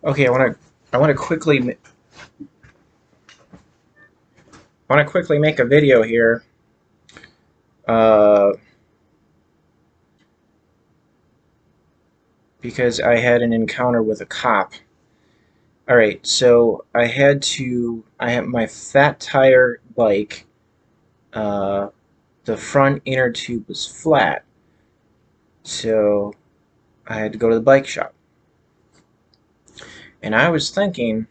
Okay, I want to quickly make a video here. Uh, because I had an encounter with a cop. All right, so I have my fat tire bike. Uh, the front inner tube was flat, so I had to go to the bike shop. And I was thinking,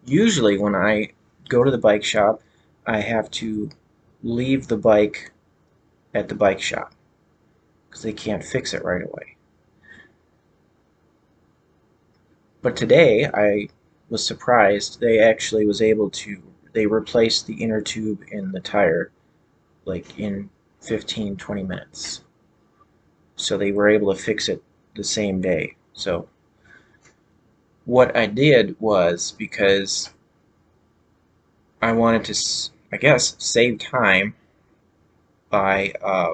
usually when I go to the bike shop, I have to leave the bike at the bike shop because they can't fix it right away. But today I was surprised they actually was able to they replaced the inner tube in the tire like in 15-20 minutes. So they were able to fix it the same day. So what I did was because I wanted to I guess save time by I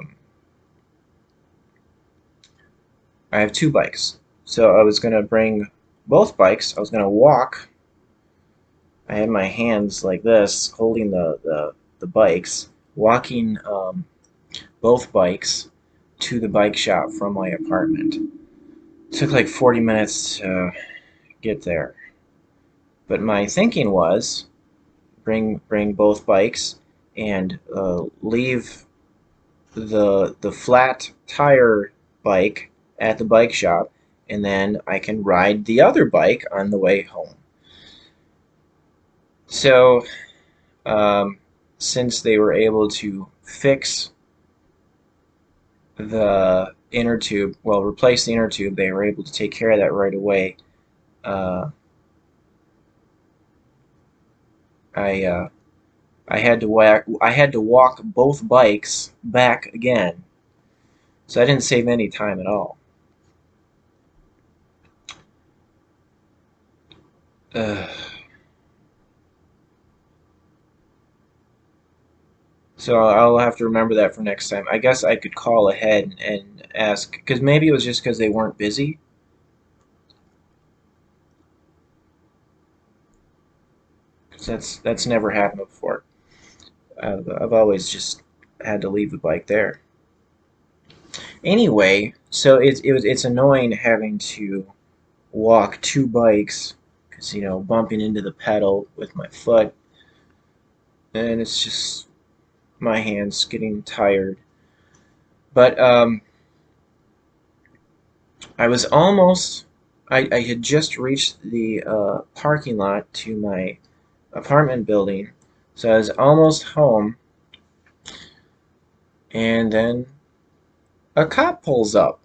have two bikes. So I was going to bring both bikes. I was going to walk. I had my hands like this holding the bikes, walking both bikes to the bike shop from my apartment. It took like 40 minutes to get there. But my thinking was bring both bikes and leave the flat tire bike at the bike shop, and then I can ride the other bike on the way home. So um, since they were able to fix the inner tube, well, replace the inner tube, they were able to take care of that right away. Uh, I I had to walk both bikes back again, so I didn't save any time at all. Uh, so I'll have to remember that for next time. I guess I could call ahead and ask, because maybe it was just because they weren't busy. 'Cause that's never happened before. I've always just had to leave the bike there. Anyway, so it's annoying having to walk two bikes because bumping into the pedal with my foot, and it's just my hands getting tired. But I was almost. I had just reached the parking lot to my apartment building, so I was almost home, and then a cop pulls up,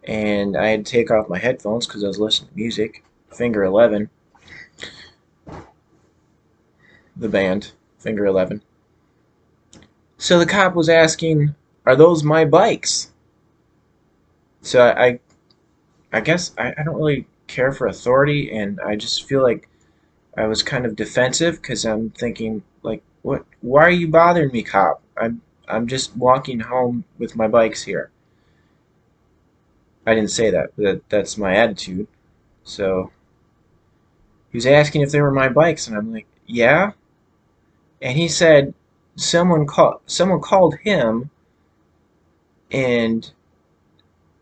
and I had to take off my headphones because I was listening to music. Finger 11, the band, Finger 11. So the cop was asking, "Are those my bikes?" So I guess I don't really care for authority, and I just feel like I was kind of defensive because I'm thinking like, what? Why are you bothering me, cop? I'm just walking home with my bikes here. I didn't say that, but that's my attitude. So he was asking if they were my bikes, and I'm like, yeah. And he said someone called him and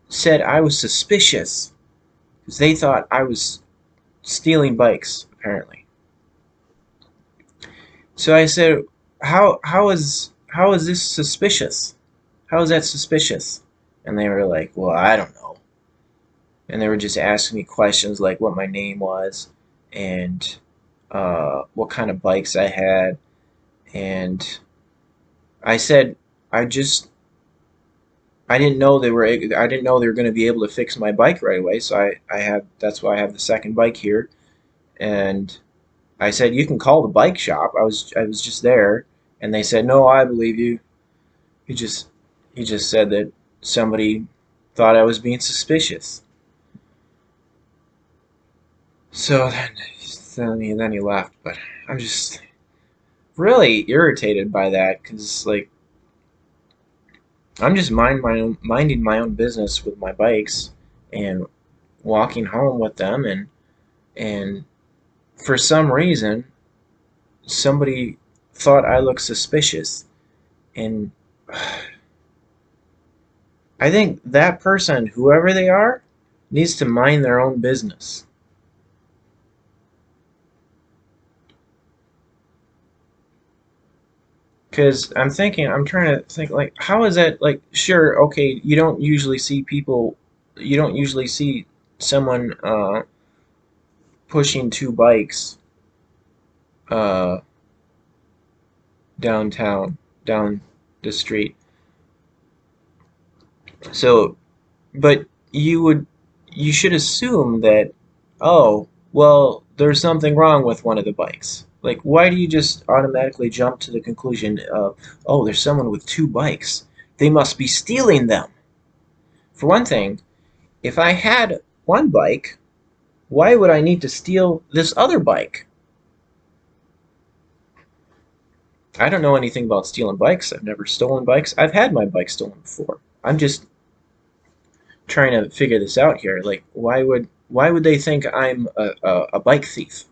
said I was suspicious because they thought I was stealing bikes apparently. So I said, how is this suspicious? How is that suspicious? And they were like, well, I don't know. And they were just asking me questions like what my name was and what kind of bikes I had. And I said, I just I didn't know they were going to be able to fix my bike right away. So I have that's why I have the second bike here. And I said, you can call the bike shop. I was just there, and they said, no, I believe you. He just he just said that somebody thought I was being suspicious. So then he left. But I'm just really irritated by that because like I'm just minding my own business with my bikes and walking home with them, and and for some reason, somebody thought I looked suspicious, and I think that person, whoever they are, needs to mind their own business. Because I'm trying to think, like, how is that, like, sure, okay, you don't usually see someone pushing two bikes uh, downtown, down the street. So, but you should assume that, oh, well, there's something wrong with one of the bikes. Like, why do you just automatically jump to the conclusion of, oh, there's someone with two bikes? They must be stealing them. For one thing, if I had one bike, why would I need to steal this other bike? I don't know anything about stealing bikes. I've never stolen bikes. I've had my bike stolen before. I'm just trying to figure this out here. Like, why would they think I'm a bike thief?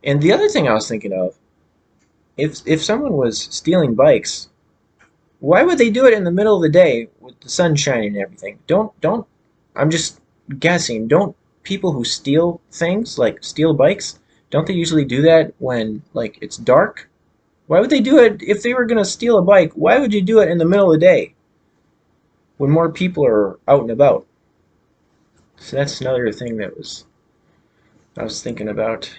And the other thing I was thinking of, if someone was stealing bikes, why would they do it in the middle of the day with the sun shining and everything? Don't. I'm just guessing. Don't people who steal things like steal bikes? Don't they usually do that when like it's dark? Why would they do it if they were gonna steal a bike? Why would you do it in the middle of the day when more people are out and about? So that's another thing that was I was thinking about.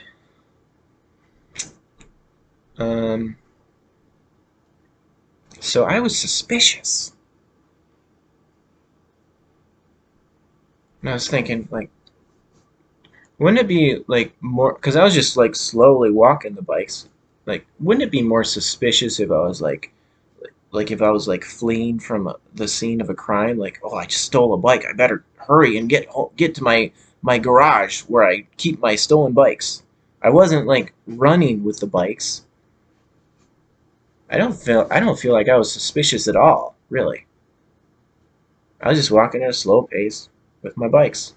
Um, so I was suspicious. And I was thinking, like, wouldn't it be like more? Because I was just like slowly walking the bikes. Like, wouldn't it be more suspicious if I was like if I was like fleeing from the scene of a crime? Like, oh, I just stole a bike. I better hurry and get to my garage where I keep my stolen bikes. I wasn't like running with the bikes. I don't feel like I was suspicious at all, really. I was just walking at a slow pace with my bikes.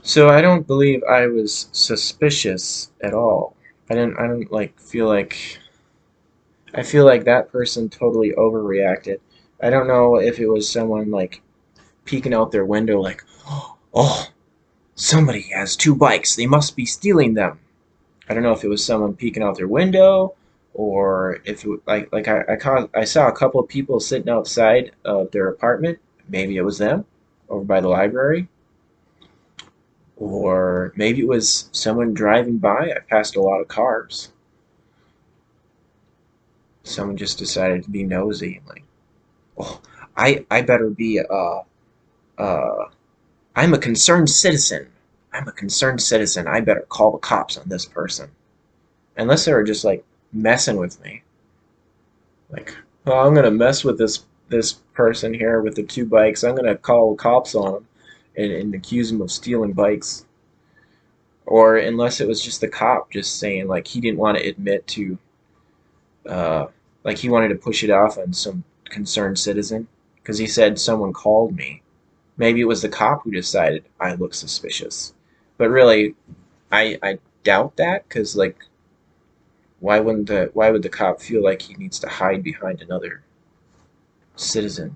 So I don't believe I was suspicious at all. I don't like feel like I feel like that person totally overreacted. I don't know if it was someone like peeking out their window like, "Oh, somebody has two bikes. They must be stealing them." I don't know if it was someone peeking out their window or if it, I saw a couple of people sitting outside of their apartment. Maybe it was them over by the library. Or maybe it was someone driving by. I passed a lot of cars. Someone just decided to be nosy. Like, oh, I better be uh, I'm a concerned citizen. I'm a concerned citizen. I better call the cops on this person. Unless they were just like messing with me. Like, oh, I'm gonna mess with this person here with the two bikes. I'm gonna call the cops on him and accuse him of stealing bikes. Or unless it was just the cop just saying like he didn't want to admit to uh, like he wanted to push it off on some concerned citizen because he said someone called me. Maybe it was the cop who decided I look suspicious. But really, I doubt that because like why would the cop feel like he needs to hide behind another citizen?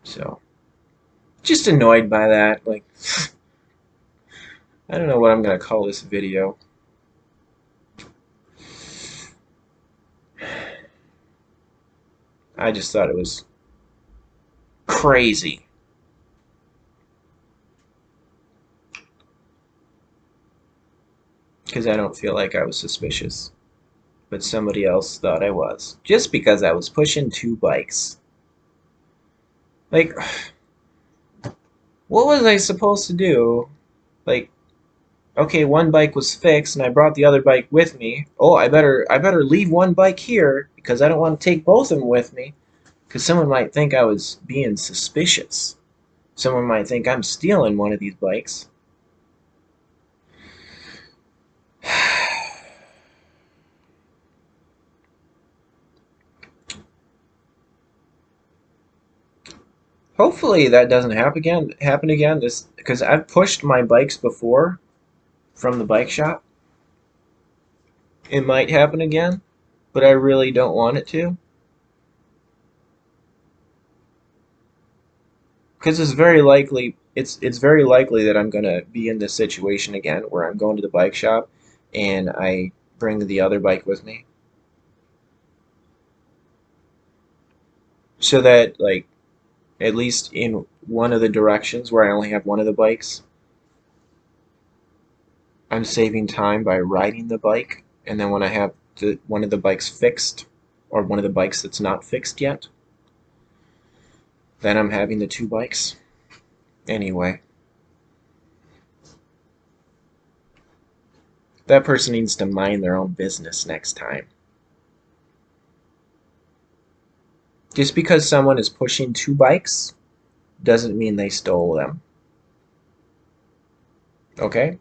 So just annoyed by that. Like I don't know what I'm gonna call this video. I just thought it was crazy because I don't feel like I was suspicious. But somebody else thought I was. Just because I was pushing two bikes. Like, what was I supposed to do? Like, okay, one bike was fixed and I brought the other bike with me. Oh, I better leave one bike here because I don't want to take both of them with me because someone might think I was being suspicious. Someone might think I'm stealing one of these bikes. Hopefully that doesn't happen again. This because I've pushed my bikes before from the bike shop. It might happen again, but I really don't want it to. Because it's very likely that I'm gonna be in this situation again where I'm going to the bike shop and I bring the other bike with me. So that like at least in one of the directions where I only have one of the bikes, I'm saving time by riding the bike, and then when I have one of the bikes fixed, or one of the bikes that's not fixed yet, then I'm having the two bikes. Anyway, that person needs to mind their own business next time. Just because someone is pushing two bikes doesn't mean they stole them. Okay?